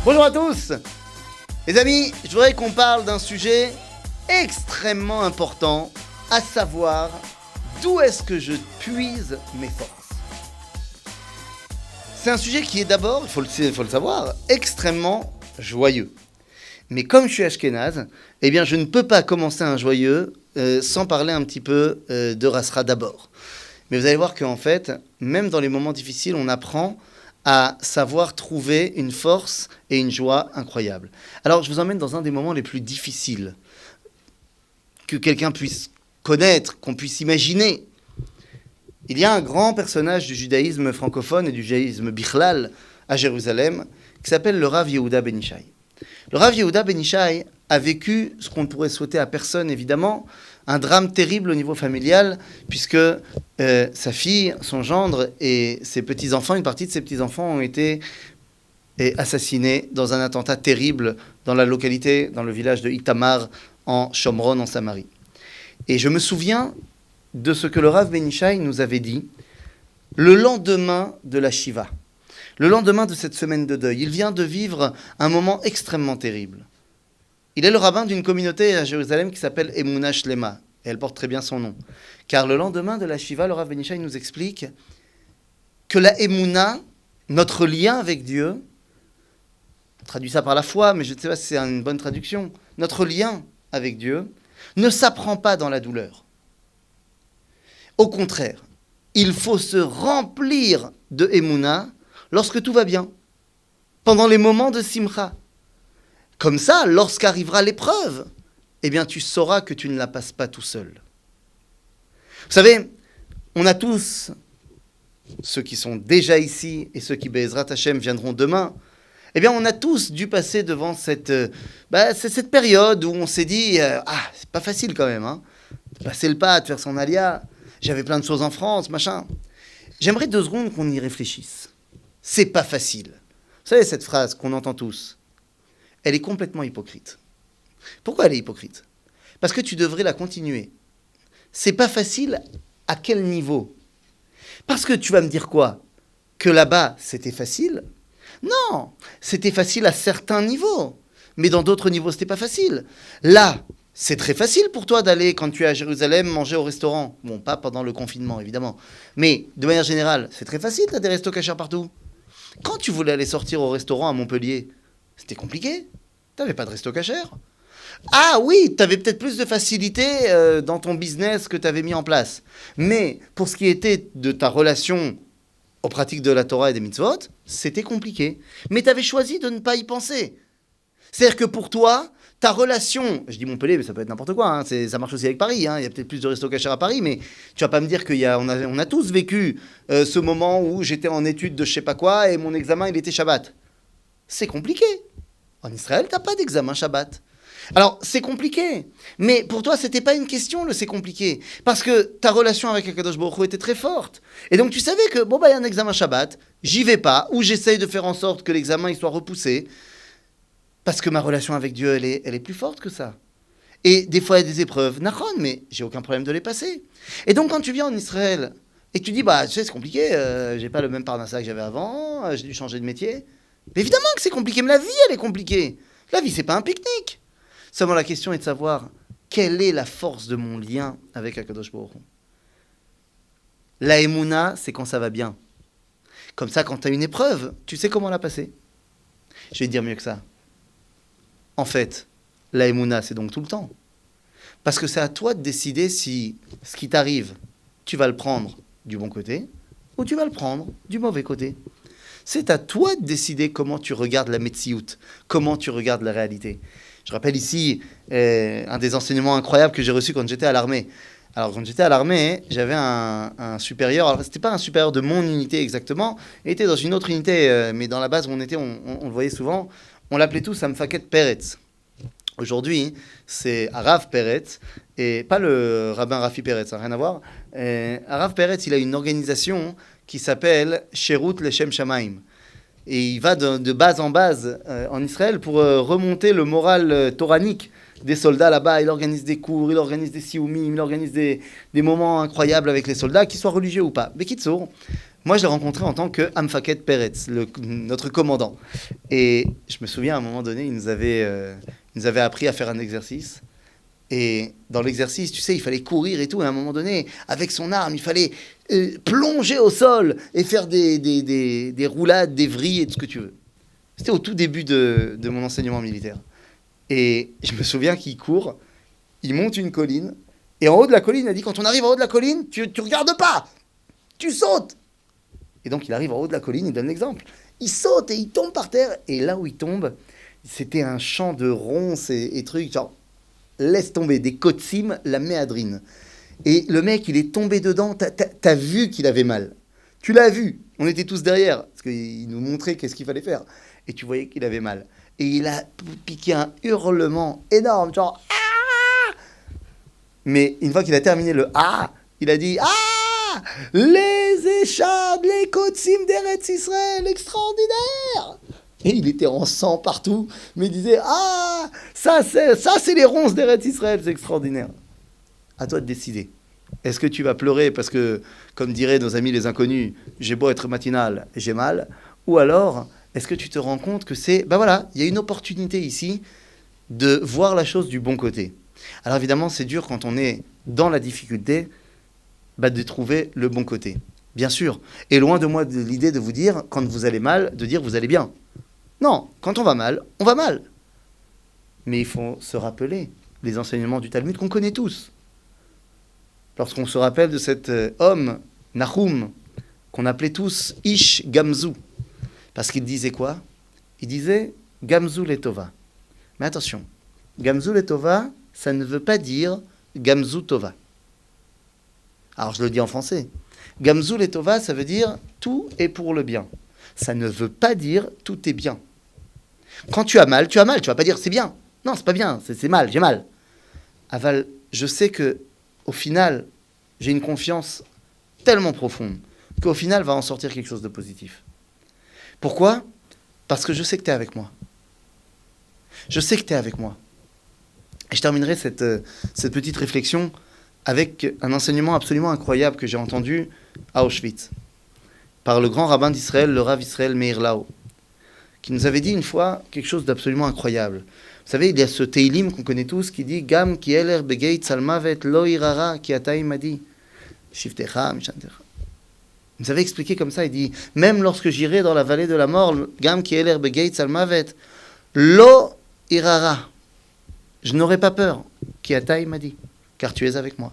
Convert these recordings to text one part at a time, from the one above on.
Bonjour à tous. Les amis, je voudrais qu'on parle d'un sujet extrêmement important, à savoir d'où est-ce que je puise mes forces. C'est un sujet qui est d'abord, il faut le savoir, extrêmement joyeux. Mais comme je suis ashkénaze, eh bien je ne peux pas commencer un joyeux sans parler un petit peu de Rasra d'abord. Mais vous allez voir qu'en fait, même dans les moments difficiles, on apprend à savoir trouver une force et une joie incroyables. Alors, je vous emmène dans un des moments les plus difficiles que quelqu'un puisse connaître, qu'on puisse imaginer. Il y a un grand personnage du judaïsme francophone et du judaïsme bichlal à Jérusalem qui s'appelle le Rav Yehuda Ben Ishai. Le Rav Yehuda Ben Ishai a vécu ce qu'on ne pourrait souhaiter à personne, évidemment, un drame terrible au niveau familial, puisque sa fille, son gendre et ses petits-enfants, une partie de ses petits-enfants ont été assassinés dans un attentat terrible dans la localité, dans le village de Itamar, en Shomron, en Samarie. Et je me souviens de ce que le Rav Ben Ishai nous avait dit le lendemain de la Shiva, le lendemain de cette semaine de deuil. Il vient de vivre un moment extrêmement terrible. Il est le rabbin d'une communauté à Jérusalem qui s'appelle Emunah Shlema, et elle porte très bien son nom. Car le lendemain de la Shiva, le Rav Ben Ishai nous explique que la Emunah, notre lien avec Dieu, on traduit ça par la foi, mais je ne sais pas si c'est une bonne traduction, notre lien avec Dieu ne s'apprend pas dans la douleur. Au contraire, il faut se remplir de Emunah lorsque tout va bien, pendant les moments de Simcha. Comme ça, lorsqu'arrivera l'épreuve, eh bien tu sauras que tu ne la passes pas tout seul. Vous savez, on a tous, ceux qui sont déjà ici et ceux qui, Be'ezrat Hashem, viendront demain, eh bien on a tous dû passer devant cette période où on s'est dit c'est pas facile quand même, hein, de passer le pas, de faire son alia, j'avais plein de choses en France, machin. J'aimerais 2 secondes qu'on y réfléchisse. C'est pas facile. Vous savez cette phrase qu'on entend tous, elle est complètement hypocrite. Pourquoi elle est hypocrite ? Parce que tu devrais la continuer. C'est pas facile à quel niveau ? Parce que tu vas me dire quoi ? Que là-bas, c'était facile ? Non, c'était facile à certains niveaux. Mais dans d'autres niveaux, c'était pas facile. Là, c'est très facile pour toi d'aller, quand tu es à Jérusalem, manger au restaurant. Bon, pas pendant le confinement, évidemment. Mais, de manière générale, c'est très facile, t'as des restos cachers partout. Quand tu voulais aller sortir au restaurant à Montpellier, c'était compliqué. T'avais pas de resto cachère. Ah oui, t'avais peut-être plus de facilité dans ton business que t'avais mis en place. Mais pour ce qui était de ta relation aux pratiques de la Torah et des mitzvot, c'était compliqué. Mais t'avais choisi de ne pas y penser. C'est-à-dire que pour toi, ta relation, je dis Montpellier, mais ça peut être n'importe quoi, hein, ça marche aussi avec Paris, hein, il y a peut-être plus de restos cachers à Paris, mais tu vas pas me dire qu'on a tous vécu ce moment où j'étais en études de je sais pas quoi et mon examen il était Shabbat. C'est compliqué. En Israël, t'as pas d'examen Shabbat. Alors, c'est compliqué. Mais pour toi, c'était pas une question, c'est compliqué. Parce que ta relation avec Akadosh Baruch Hu était très forte. Et donc, tu savais que, il y a un examen Shabbat, j'y vais pas, ou j'essaye de faire en sorte que l'examen il soit repoussé. Parce que ma relation avec Dieu, elle est plus forte que ça. Et des fois, il y a des épreuves, Nachon, mais j'ai aucun problème de les passer. Et donc, quand tu viens en Israël, et que tu dis, tu sais, c'est compliqué, j'ai pas le même parnassa que j'avais avant, j'ai dû changer de métier. Mais évidemment que c'est compliqué, mais la vie, elle est compliquée. La vie, c'est pas un pique-nique. Seulement, la question est de savoir quelle est la force de mon lien avec Akadosh Baruch Hu. La Emouna, c'est quand ça va bien. Comme ça, quand tu as une épreuve, tu sais comment la passer. Je vais te dire mieux que ça. En fait, la Emouna, c'est donc tout le temps. Parce que c'est à toi de décider si ce qui t'arrive, tu vas le prendre du bon côté ou tu vas le prendre du mauvais côté. C'est à toi de décider comment tu regardes la Metsiout, comment tu regardes la réalité. Je rappelle ici un des enseignements incroyables que j'ai reçus quand j'étais à l'armée. Alors, quand j'étais à l'armée, j'avais un supérieur. Alors, c'était pas un supérieur de mon unité exactement. Il était dans une autre unité, mais dans la base où on était, on le voyait souvent. On l'appelait tous Amfaket Peretz. Aujourd'hui, c'est Arav Peretz, et pas le rabbin Rafi Peretz, ça n'a rien à voir. Arav Peretz, il a une organisation qui s'appelle Sherut Leshem Shamaim. Et il va de base en base en Israël pour remonter le moral toranique des soldats là-bas. Il organise des cours, il organise des sioumim, il organise des moments incroyables avec les soldats, qu'ils soient religieux ou pas. Bekitsour, Moi, je l'ai rencontré en tant que Amfaket Peretz, notre commandant. Et je me souviens, à un moment donné, il nous avait appris à faire un exercice. Et dans l'exercice, tu sais, il fallait courir et tout. Et à un moment donné, avec son arme, il fallait plonger au sol et faire des roulades, des vrilles et tout ce que tu veux. C'était au tout début de mon enseignement militaire. Et je me souviens qu'il court, il monte une colline. Et en haut de la colline, il a dit, quand on arrive en haut de la colline, tu regardes pas, tu sautes. Et donc, il arrive en haut de la colline, il donne l'exemple. Il saute et il tombe par terre. Et là où il tombe, c'était un champ de ronces et trucs, genre, laisse tomber, des kotsim, la méadrine. Et le mec, il est tombé dedans, t'as vu qu'il avait mal. Tu l'as vu, on était tous derrière, parce qu'il nous montrait qu'est-ce qu'il fallait faire. Et tu voyais qu'il avait mal. Et il a piqué un hurlement énorme, genre « Ah !» Mais une fois qu'il a terminé le « Ah !» il a dit « Ah ! Les échappes, les kotsim d'Eretz Israël, extraordinaire !» Et il était en sang partout, mais il disait « Ah, ça c'est les ronces d'Eretz Israël, c'est extraordinaire. » À toi de décider. Est-ce que tu vas pleurer parce que, comme diraient nos amis les inconnus, j'ai beau être matinal, j'ai mal? Ou alors, est-ce que tu te rends compte que ben voilà, il y a une opportunité ici de voir la chose du bon côté. Alors évidemment, c'est dur quand on est dans la difficulté, de trouver le bon côté. Bien sûr. Et loin de moi de l'idée de vous dire, quand vous allez mal, de dire vous allez bien. Non, quand on va mal, on va mal. Mais il faut se rappeler les enseignements du Talmud qu'on connaît tous. Lorsqu'on se rappelle de cet homme, Nahum, qu'on appelait tous Ish Gamzu, parce qu'il disait quoi? Il disait Gamzu Letova. Mais attention, Gamzu Letova, ça ne veut pas dire Gamzu Tova. Alors je le dis en français. Gamzu Letova, ça veut dire tout est pour le bien. Ça ne veut pas dire tout est bien. Quand tu as mal, tu as mal. Tu vas pas dire c'est bien. Non, c'est pas bien, c'est mal, j'ai mal. Aval, je sais que au final, j'ai une confiance tellement profonde qu'au final, va en sortir quelque chose de positif. Pourquoi? Parce que je sais que tu es avec moi. Je sais que tu es avec moi. Et je terminerai cette petite réflexion avec un enseignement absolument incroyable que j'ai entendu à Auschwitz par le grand rabbin d'Israël, le Rav Israël Meir Lau, qui nous avait dit une fois quelque chose d'absolument incroyable. Vous savez, il y a ce Teilim qu'on connaît tous qui dit Gam ki eler begeit salmavet lo irara ki ata imadi shiftecha mishantecha. Il nous avait expliqué comme ça, il dit même lorsque j'irai dans la vallée de la mort, Gam ki eler begeit salmavet lo irara, je n'aurai pas peur ki ata imadi, car tu es avec moi.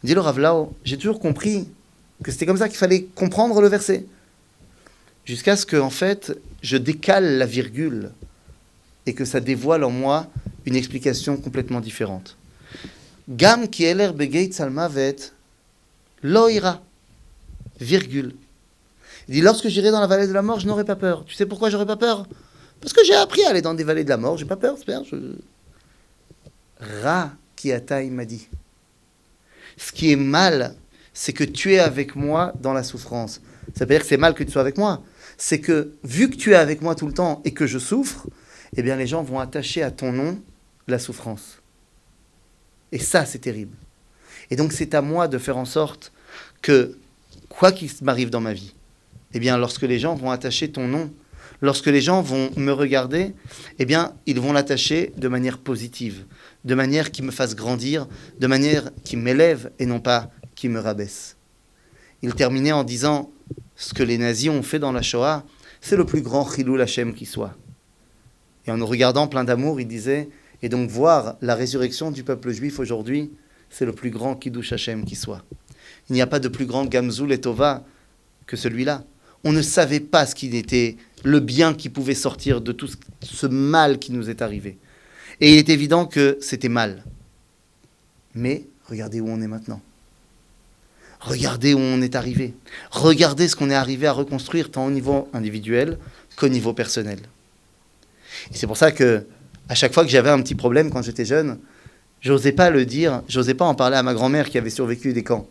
Dit le Rav Lau, j'ai toujours compris que c'était comme ça qu'il fallait comprendre le verset, jusqu'à ce que en fait je décale la virgule et que ça dévoile en moi une explication complètement différente. Gam ki eler begeit salmavet lo ira, virgule. Il dit lorsque j'irai dans la vallée de la mort, je n'aurai pas peur. Tu sais pourquoi j'aurai pas peur? Parce que j'ai appris à aller dans des vallées de la mort, j'ai pas peur, c'est bien. Ra ki ata m'a dit. Ce qui est mal, c'est que tu es avec moi dans la souffrance. Ça veut dire que c'est mal que tu sois avec moi. C'est que, vu que tu es avec moi tout le temps et que je souffre, eh bien les gens vont attacher à ton nom la souffrance. Et ça, c'est terrible. Et donc c'est à moi de faire en sorte que, quoi qu'il m'arrive dans ma vie, eh bien lorsque les gens vont attacher ton nom, lorsque les gens vont me regarder, eh bien ils vont l'attacher de manière positive, de manière qui me fasse grandir, de manière qui m'élève et non pas qui me rabaisse. Il terminait en disant, ce que les nazis ont fait dans la Shoah, c'est le plus grand Chilul Hashem qui soit. Et en nous regardant plein d'amour, il disait, et donc voir la résurrection du peuple juif aujourd'hui, c'est le plus grand Kiddush Hashem qui soit. Il n'y a pas de plus grand Gamzu Letova que celui-là. On ne savait pas ce qu'il était, le bien qui pouvait sortir de tout ce mal qui nous est arrivé. Et il est évident que c'était mal. Mais regardez où on est maintenant. Regardez où on est arrivé. Regardez ce qu'on est arrivé à reconstruire tant au niveau individuel qu'au niveau personnel. Et c'est pour ça que, à chaque fois que j'avais un petit problème quand j'étais jeune, j'osais pas le dire, j'osais pas en parler à ma grand-mère qui avait survécu des camps.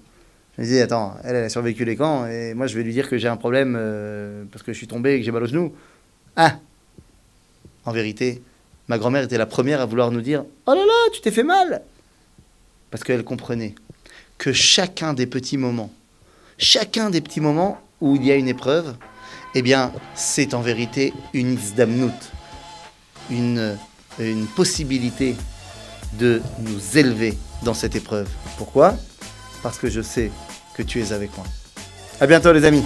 Je me disais, attends, elle a survécu les camps, et moi je vais lui dire que j'ai un problème parce que je suis tombé et que j'ai mal au genou. Ah! En vérité, ma grand-mère était la première à vouloir nous dire, oh là là, tu t'es fait mal! Parce qu'elle comprenait que chacun des petits moments où il y a une épreuve, eh bien, c'est en vérité une izdamnout, une possibilité de nous élever dans cette épreuve. Pourquoi ? Parce que je sais que tu es avec moi. À bientôt les amis.